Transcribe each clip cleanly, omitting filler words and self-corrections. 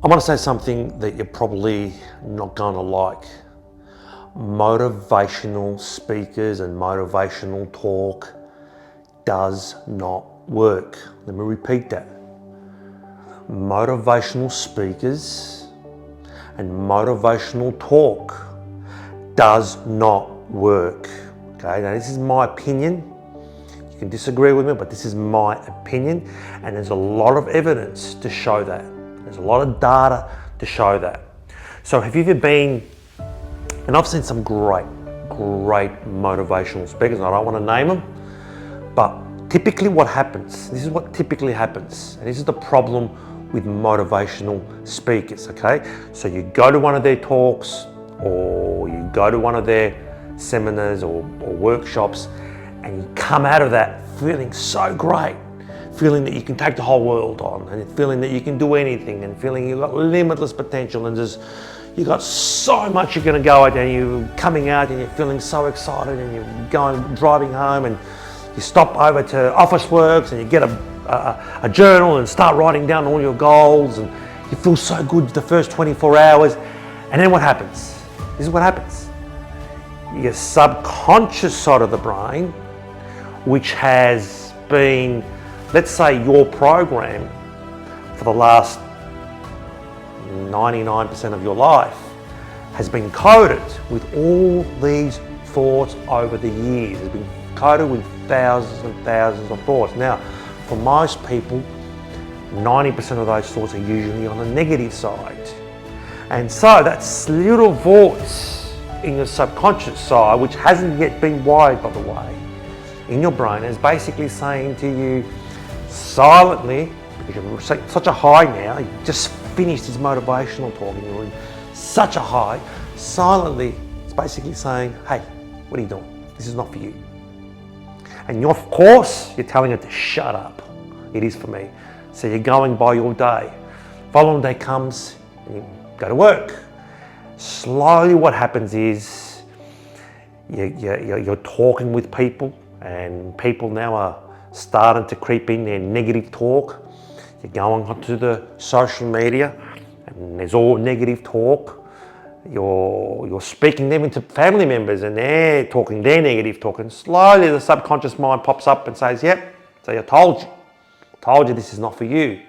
I'm going to say something that you're probably not going to like. Motivational speakers and motivational talk does not work. Let me repeat that. Motivational speakers and motivational talk does not work. Okay, now this is my opinion. You can disagree with me, but this is my opinion, and there's a lot of evidence to show that. There's a lot of data to show that. So have you ever been, and I've seen some great motivational speakers, and I don't want to name them, but typically what happens, this is what typically happens, and this is the problem with motivational speakers, okay? So you go to one of their talks, or you go to one of their seminars or workshops, and you come out of that feeling so great, feeling that you can take the whole world on, and feeling that you can do anything, and feeling you've got limitless potential, and just you've got so much you're going to go at, and you're coming out and you're feeling so excited, and you're driving home, and you stop over to Officeworks and you get a journal and start writing down all your goals, and you feel so good the first 24 hours. And then what happens? This is what happens. Your subconscious side of the brain, which has been, let's say, your program for the last 99% of your life, has been coded with all these thoughts over the years. It's been coded with thousands and thousands of thoughts. Now, for most people, 90% of those thoughts are usually on the negative side. And so that little voice in your subconscious side, which hasn't yet been wired, by the way, in your brain, is basically saying to you silently, because you're such a high now, you just finished this motivational talk and you're in such a high, silently it's basically saying, hey, what are you doing? This is not for you. And you're, of course, you're telling it to shut up. It is for me. So you're going by your day. Following day comes, and you go to work. Slowly what happens is you're talking with people, and people now are starting to creep in their negative talk. You're going onto the social media, and there's all negative talk. You're speaking them into family members, and they're talking their negative talk, and slowly the subconscious mind pops up and says, yep, so I told you this is not for you.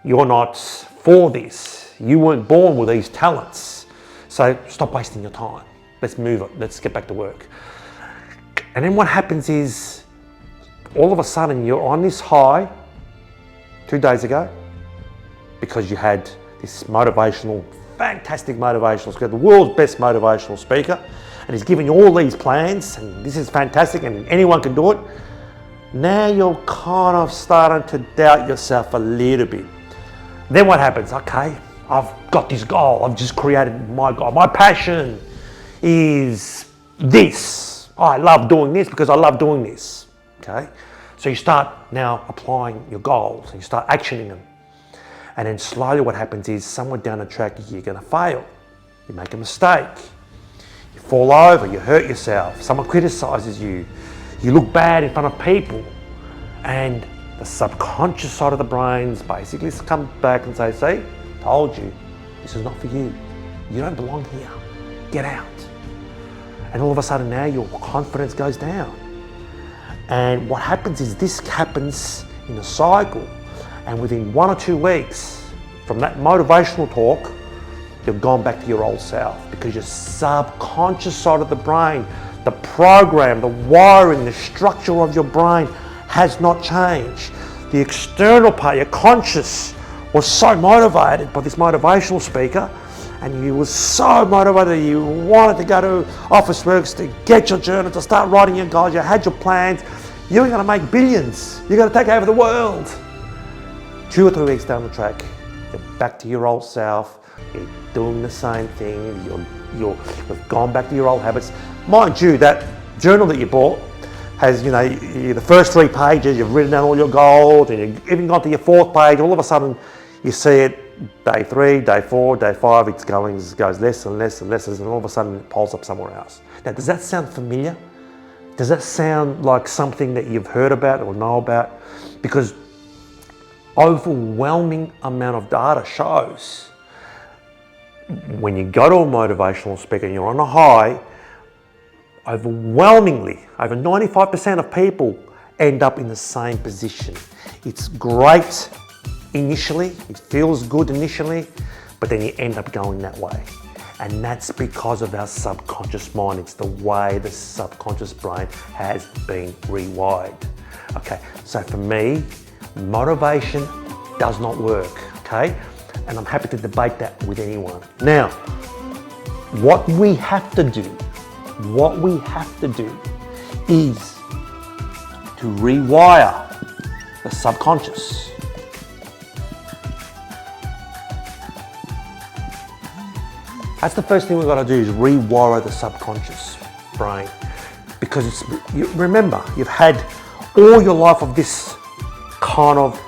You're not for this. You weren't born with these talents. So stop wasting your time. Let's move it. Let's get back to work. And then what happens is, all of a sudden you're on this high 2 days ago because you had this fantastic motivational speaker, the world's best motivational speaker, and he's giving you all these plans, and this is fantastic, and anyone can do it. Now you're kind of starting to doubt yourself a little bit. Then what happens? Okay, I've got this goal. I've just created my goal. My passion is this. I love doing this because I love doing this. Okay, so you start now applying your goals, and you start actioning them. And then slowly what happens is, somewhere down the track, you're going to fail. You make a mistake. You fall over, you hurt yourself, someone criticizes you, you look bad in front of people. And the subconscious side of the brains basically come back and say, see, told you, this is not for you. You don't belong here. Get out. And all of a sudden now your confidence goes down. And what happens is, this happens in a cycle. And within 1 or 2 weeks from that motivational talk, you've gone back to your old self, because your subconscious side of the brain, the program, the wiring, the structure of your brain has not changed. The external part, your conscious, was so motivated by this motivational speaker, and you were so motivated that you wanted to go to Officeworks to get your journal, to start writing your goals, you had your plans, you were going to make billions, you're going to take over the world. 2 or 3 weeks down the track, you're back to your old self, you're doing the same thing, you've gone back to your old habits. Mind you, that journal that you bought has, the first 3 pages, you've written down all your goals, and you've even got to your 4th page, all of a sudden you see it, day 3, day 4, day 5, it goes less and less and less, and all of a sudden it pulls up somewhere else. Now, does that sound familiar? Does that sound like something that you've heard about or know about? Because overwhelming amount of data shows when you go to a motivational speaker and you're on a high, overwhelmingly, over 95% of people end up in the same position. It's great initially, it feels good initially, but then you end up going that way. And that's because of our subconscious mind. It's the way the subconscious brain has been rewired. Okay, so for me, motivation does not work, okay? And I'm happy to debate that with anyone. Now, what we have to do is to rewire the subconscious. That's the first thing we've got to do, is rewire the subconscious brain. Because remember, you've had all your life of this kind of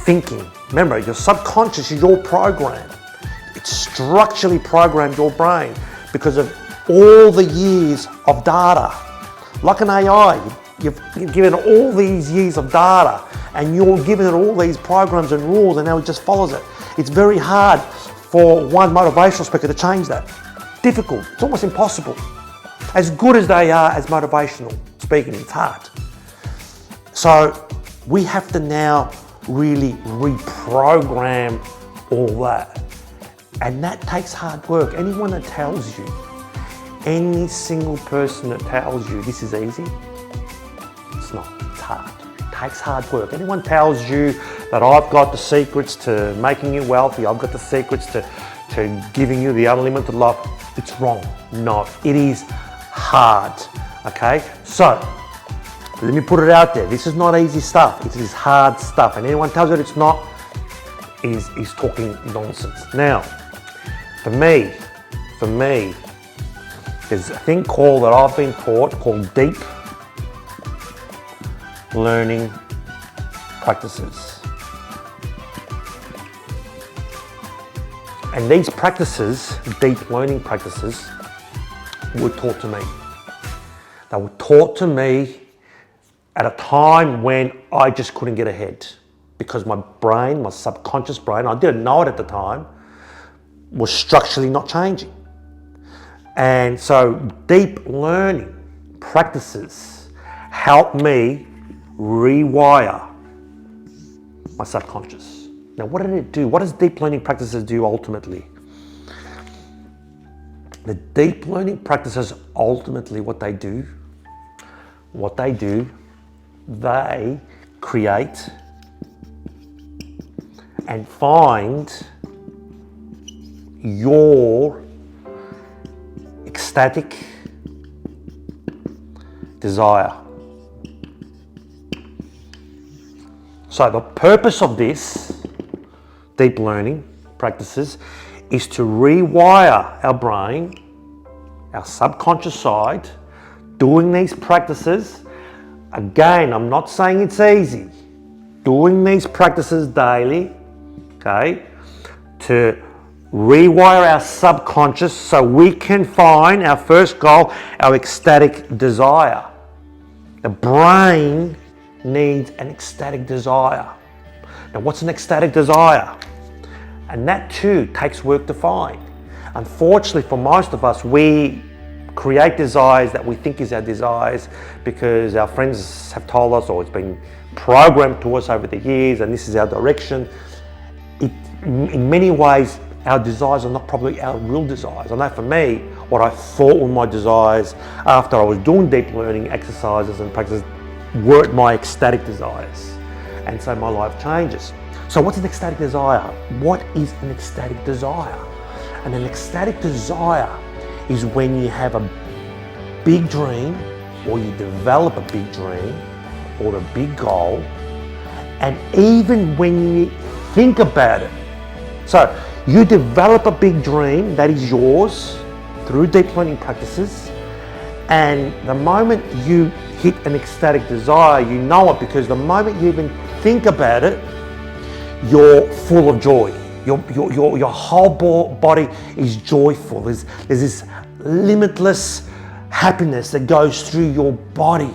thinking. Remember, your subconscious is your program. It's structurally programmed your brain because of all the years of data. Like an AI, you've given it all these years of data and you're giving it all these programs and rules, and now it just follows it. It's very hard for one motivational speaker to change that. Difficult, it's almost impossible. As good as they are as motivational speaking, it's hard. So we have to now really reprogram all that. And that takes hard work. Anyone that tells you, any single person that tells you this is easy, it's not, it's hard. It takes hard work. Anyone tells you that I've got the secrets to making you wealthy, I've got the secrets to giving you the unlimited love, it's wrong. No, it is hard, okay? So, let me put it out there. This is not easy stuff. It is hard stuff. And anyone tells you it's not is talking nonsense. Now, for me, there's a thing that I've been taught called deep learning practices. And these practices, deep learning practices, were taught to me. They were taught to me at a time when I just couldn't get ahead because my brain, my subconscious brain, I didn't know it at the time, was structurally not changing. And so deep learning practices help me rewire my subconscious. Now, what did it do? What does deep learning practices do ultimately? The deep learning practices ultimately what they do, they create and find your ecstatic desire. So the purpose of this deep learning practices is to rewire our brain, our subconscious side, doing these practices. Again, I'm not saying it's easy. Doing these practices daily, okay, to rewire our subconscious so we can find our first goal, our ecstatic desire. The brain needs an ecstatic desire. Now, what's an ecstatic desire? And that too takes work to find. Unfortunately, for most of us, we create desires that we think is our desires because our friends have told us, or it's been programmed to us over the years, and this is our direction. In many ways, our desires are not probably our real desires. I know for me, what I thought were my desires after I was doing deep learning exercises and practices weren't my ecstatic desires. And so my life changes. So what's an ecstatic desire? What is an ecstatic desire? And an ecstatic desire is when you have a big dream, or you develop a big dream or a big goal, and even when you think about it. So you develop a big dream that is yours through deep learning practices, and the moment you hit an ecstatic desire, you know it because the moment you even think about it, you're full of joy. Your whole body is joyful. There's this limitless happiness that goes through your body.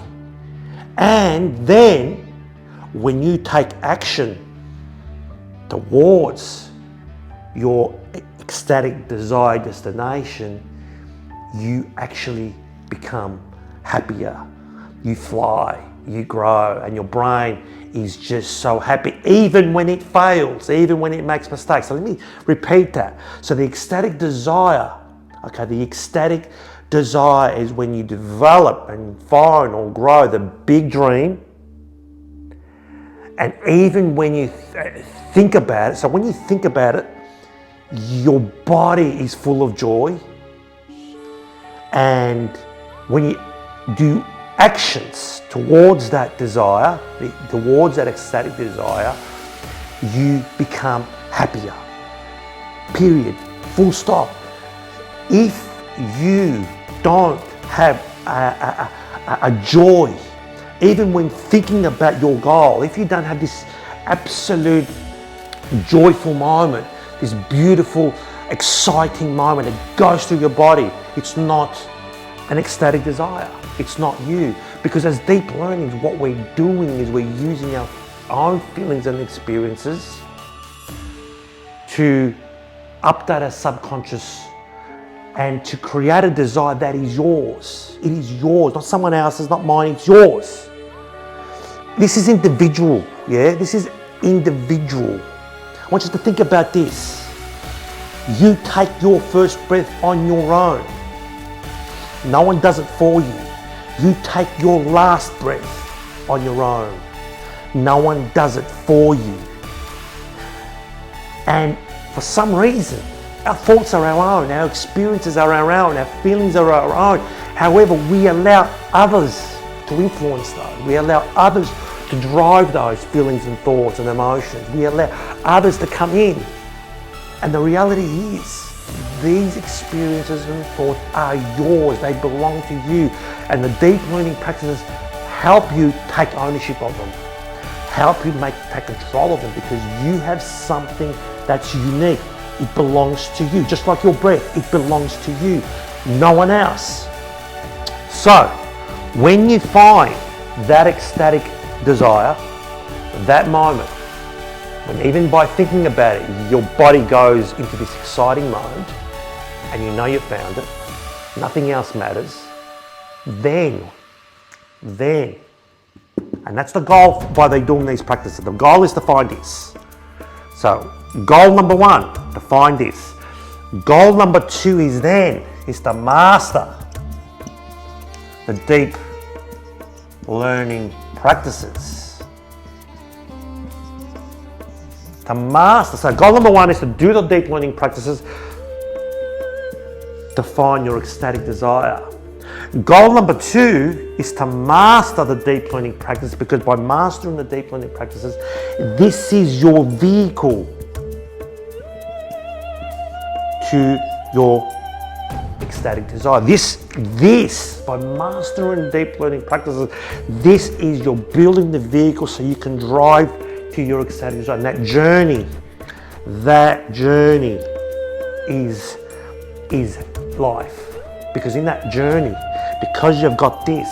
And then when you take action towards your ecstatic desire destination, you actually become happier. You fly, you grow, and your brain is just so happy, even when it fails, even when it makes mistakes. So let me repeat that. So the ecstatic desire, okay, the ecstatic desire is when you develop and find or grow the big dream. And even when you think about it, so when you think about it, your body is full of joy. And when you do actions towards that desire, towards that ecstatic desire, you become happier. Period. Full stop. If you don't have a joy, even when thinking about your goal, if you don't have this absolute joyful moment, this beautiful, exciting moment that goes through your body, it's not an ecstatic desire. It's not you. Because as deep learning, what we're doing is we're using our own feelings and experiences to update our subconscious and to create a desire that is yours. It is yours, not someone else's, not mine, it's yours. This is individual, yeah? This is individual. I want you to think about this. You take your first breath on your own. No one does it for you. You take your last breath on your own. No one does it for you. And for some reason, our thoughts are our own, our experiences are our own, our feelings are our own. However, we allow others to influence those. We allow others to drive those feelings and thoughts and emotions. We allow others to come in. And the reality is, these experiences and thoughts are yours. They belong to you. And the deep learning practices help you take ownership of them, help you take control of them, because you have something that's unique. It belongs to you. Just like your breath, it belongs to you, no one else. So, when you find that ecstatic desire, that moment, when even by thinking about it, your body goes into this exciting mode, and you know you found it, nothing else matters, then, and that's the goal by they doing these practices. The goal is to find this. So, goal number 1, to find this. Goal number 2 is to master the deep learning practices. To master. So goal number 1 is to do the deep learning practices to find your ecstatic desire. Goal number 2 is to master the deep learning practices, because by mastering the deep learning practices, this is your vehicle to your ecstatic desire. This, by mastering deep learning practices, this is you're building the vehicle so you can drive to your ecstatic desire. And that journey is life. Because in that journey, because you've got this,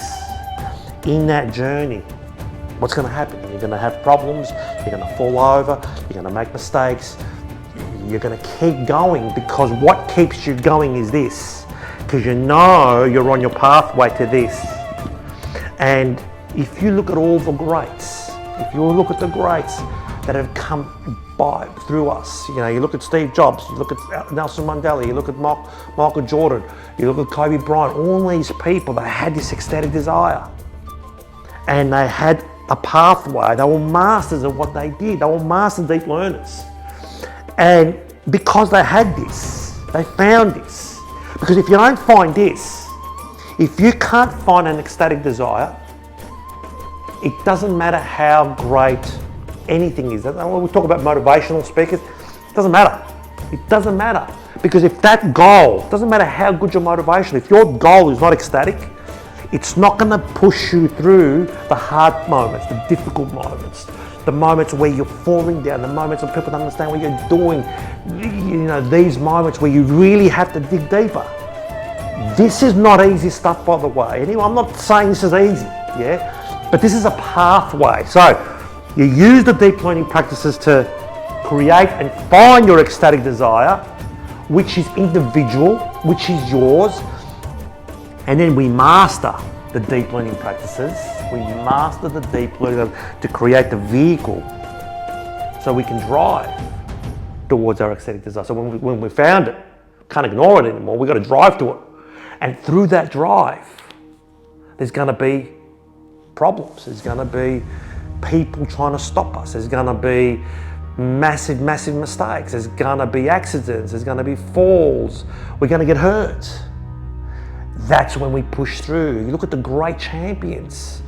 in that journey, what's going to happen? You're going to have problems, you're going to fall over, you're going to make mistakes, you're going to keep going, because what keeps you going is this. Because you know you're on your pathway to this. And if you look at all the greats, if you look at the greats that have come by through us, you know, you look at Steve Jobs, you look at Nelson Mandela, you look at Michael Jordan, you look at Kobe Bryant, all these people, they had this ecstatic desire. And they had a pathway, they were masters of what they did, they were master deep learners. And because they had this, they found this. Because if you don't find this, if you can't find an ecstatic desire, it doesn't matter how great anything is. When we talk about motivational speakers, it doesn't matter. It doesn't matter. Because if that goal, doesn't matter how good your motivation, if your goal is not ecstatic, it's not going to push you through the hard moments, the difficult moments, the moments where you're falling down, the moments where people don't understand what you're doing, you know, these moments where you really have to dig deeper. This is not easy stuff, by the way. Anyway, I'm not saying this is easy, yeah? But this is a pathway. So you use the deep learning practices to create and find your ecstatic desire. which is individual, which is yours, and then we master the deep learning practices. We master the deep learning to create the vehicle so we can drive towards our aesthetic desire. So when we found it, can't ignore it anymore, we've got to drive to it. And through that drive, there's going to be problems. There's going to be people trying to stop us. There's going to be massive mistakes. There's going to be accidents. There's going to be falls. We're going to get hurt. That's when we push through. You look at the great champions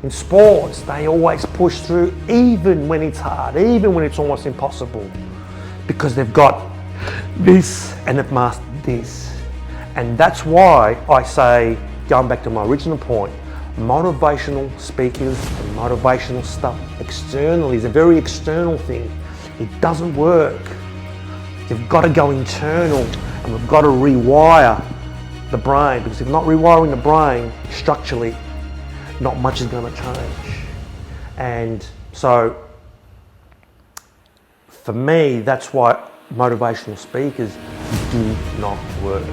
in sports, they always push through even when it's hard, even when it's almost impossible, because they've got this and they've mastered this. And that's why I say, going back to my original point, motivational speakers and motivational stuff externally is a very external thing. It doesn't work. You've got to go internal, and we've got to rewire the brain, because if not rewiring the brain structurally, not much is going to change. And so for me, that's why motivational speakers do not work.